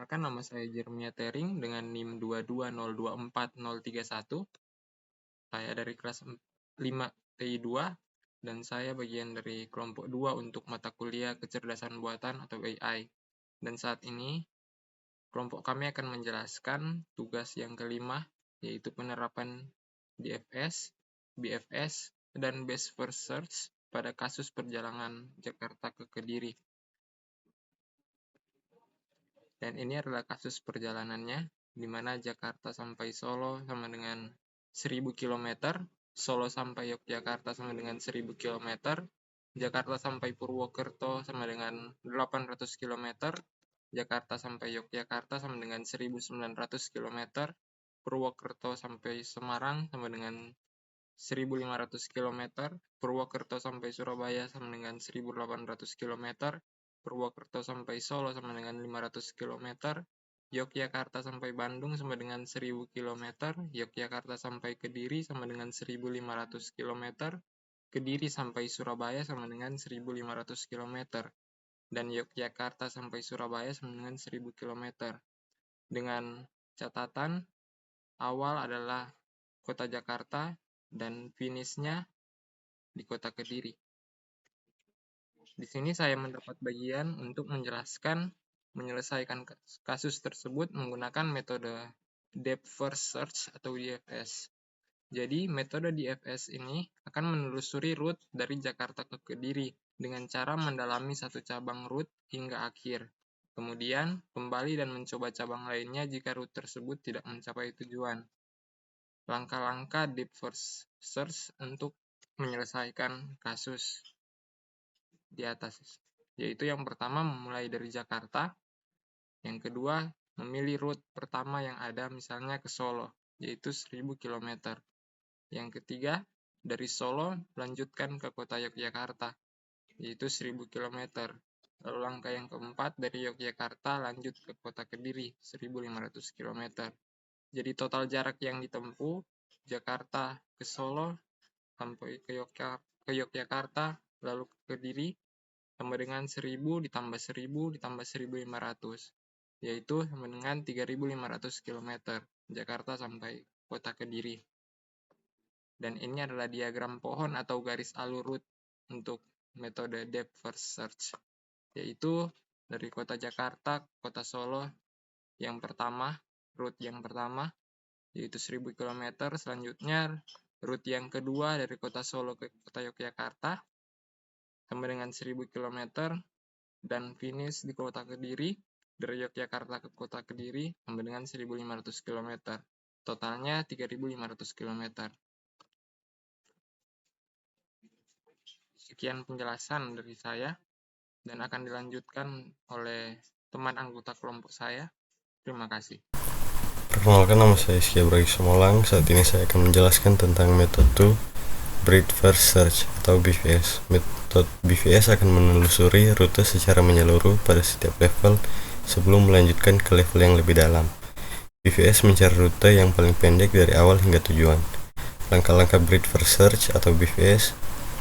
Perkenalkan, nama saya Jeremia Tering dengan NIM 2202401. Saya dari kelas 5 TI 2 dan saya bagian dari kelompok 2 untuk mata kuliah kecerdasan buatan atau AI. Dan saat ini kelompok kami akan menjelaskan tugas yang kelima, yaitu penerapan DFS, BFS, dan Best First Search pada kasus perjalanan Jakarta ke Kediri. Dan ini adalah kasus perjalanannya, di mana Jakarta sampai Solo sama dengan 1000 km, Solo sampai Yogyakarta sama dengan 1000 km, Jakarta sampai Purwokerto sama dengan 800 km, Jakarta sampai Yogyakarta sama dengan 1900 km, Purwokerto sampai Semarang sama dengan 1500 km, Purwokerto sampai Surabaya sama dengan 1800 km, Purwokerto sampai Solo sama dengan 500 km, Yogyakarta sampai Bandung sama dengan 1000 km, Yogyakarta sampai Kediri sama dengan 1500 km, Kediri sampai Surabaya sama dengan 1500 km, dan Yogyakarta sampai Surabaya sama dengan 1000 km. Dengan catatan, awal adalah kota Jakarta dan finishnya di kota Kediri. Di sini saya mendapat bagian untuk menyelesaikan kasus tersebut menggunakan metode Depth First Search atau DFS. Jadi, metode DFS ini akan menelusuri route dari Jakarta ke Kediri dengan cara mendalami satu cabang route hingga akhir. Kemudian, kembali dan mencoba cabang lainnya jika route tersebut tidak mencapai tujuan. Langkah-langkah Deep First Search untuk menyelesaikan kasus di atas, yaitu yang pertama memulai dari Jakarta, yang kedua memilih route pertama yang ada misalnya ke Solo, yaitu 1000 km. Yang ketiga, dari Solo lanjutkan ke kota Yogyakarta, yaitu 1000 km. Lalu langkah yang keempat, dari Yogyakarta lanjut ke kota Kediri, 1500 km. Jadi total jarak yang ditempuh Jakarta ke Solo sampai ke Yogyakarta lalu ke Kediri sama dengan 1000 ditambah 1000 ditambah 1500, yaitu sama dengan 3500 km Jakarta sampai kota Kediri. Dan ini adalah diagram pohon atau garis alur route untuk metode Depth First Search, yaitu dari kota Jakarta ke kota Solo yang pertama, route yang pertama, yaitu 1000 km. Selanjutnya, route yang kedua dari kota Solo ke kota Yogyakarta sama dengan 1000 km, dan finish di kota Kediri, dari Yogyakarta ke kota Kediri sama dengan 1500 km. Totalnya 3500 km. Sekian penjelasan dari saya, dan akan dilanjutkan oleh teman anggota kelompok saya. Terima kasih. Perkenalkan, nama saya Rizky Ibrahim Semolang. Saat ini saya akan menjelaskan tentang metode Breadth First Search atau BFS. Metode BFS akan menelusuri rute secara menyeluruh pada setiap level sebelum melanjutkan ke level yang lebih dalam. BFS mencari rute yang paling pendek dari awal hingga tujuan. Langkah-langkah Breadth First Search atau BFS: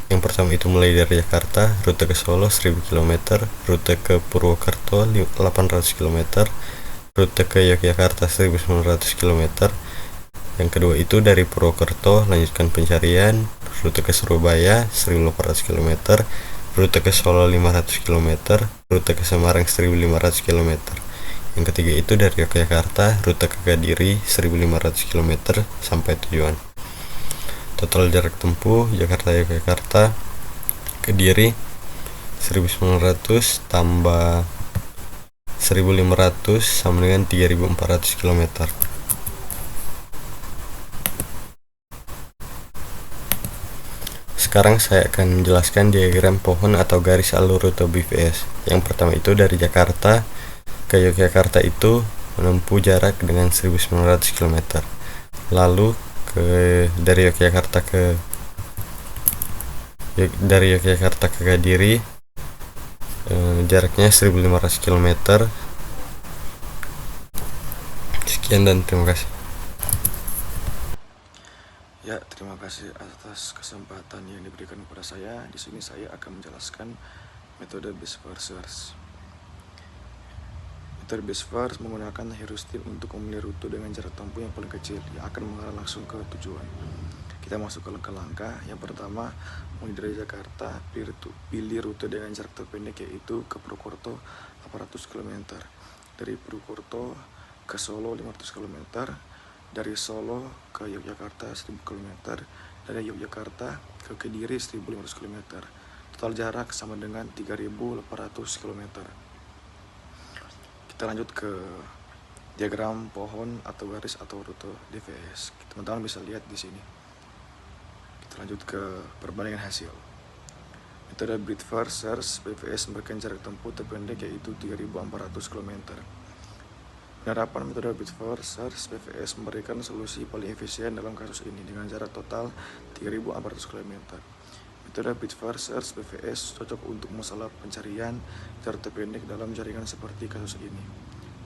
yang pertama itu mulai dari Jakarta, rute ke Solo 1000 km, rute ke Purwokerto 800 km, rute ke Yogyakarta 1900 km. Yang kedua itu dari Purwokerto lanjutkan pencarian, rute ke Surabaya 1800 km, rute ke Solo 500 km, rute ke Semarang 1500 km. Yang ketiga itu dari Yogyakarta, rute ke Kediri 1500 km sampai tujuan. Total jarak tempuh Jakarta-Yogyakarta Kediri 1900 tambah 1500 sama dengan 3400 km. Sekarang saya akan menjelaskan diagram pohon atau garis alur rute BFS. Yang pertama itu dari Jakarta ke Yogyakarta itu menempuh jarak dengan 1900 km. Lalu dari Yogyakarta ke Kediri jaraknya 1500 km. Sekian dan terima kasih. Ya, terima kasih atas kesempatan yang diberikan kepada saya. Di sini saya akan menjelaskan metode best first search. Metode best first menggunakan heuristik untuk memilih rute dengan jarak tempuh yang paling kecil yang akan mengarah langsung ke tujuan. Kita masuk ke langkah-langkah. Yang pertama, mulai dari Jakarta, pilih rute dengan jarak terpendek yaitu ke Purwokerto 800 km, dari Purwokerto ke Solo 500 km, dari Solo ke Yogyakarta 1000 km, dari Yogyakarta ke Kediri 1500 km. Total jarak sama dengan 3800 km. Kita lanjut ke diagram pohon atau garis atau rute DVS. Teman-teman bisa lihat di sini. Kita lanjut ke perbandingan hasil. Metode Breadth First Search BVS memberikan jarak tempuh terpendek yaitu 3400 km. Penerapan metode Breadth First Search BVS memberikan solusi paling efisien dalam kasus ini dengan jarak total 3400 km. Metode Breadth First Search BVS cocok untuk masalah pencarian jarak terpendek dalam jaringan seperti kasus ini.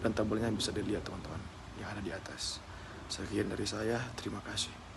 Dan tabelnya bisa dilihat teman-teman yang ada di atas. Sekian dari saya, terima kasih.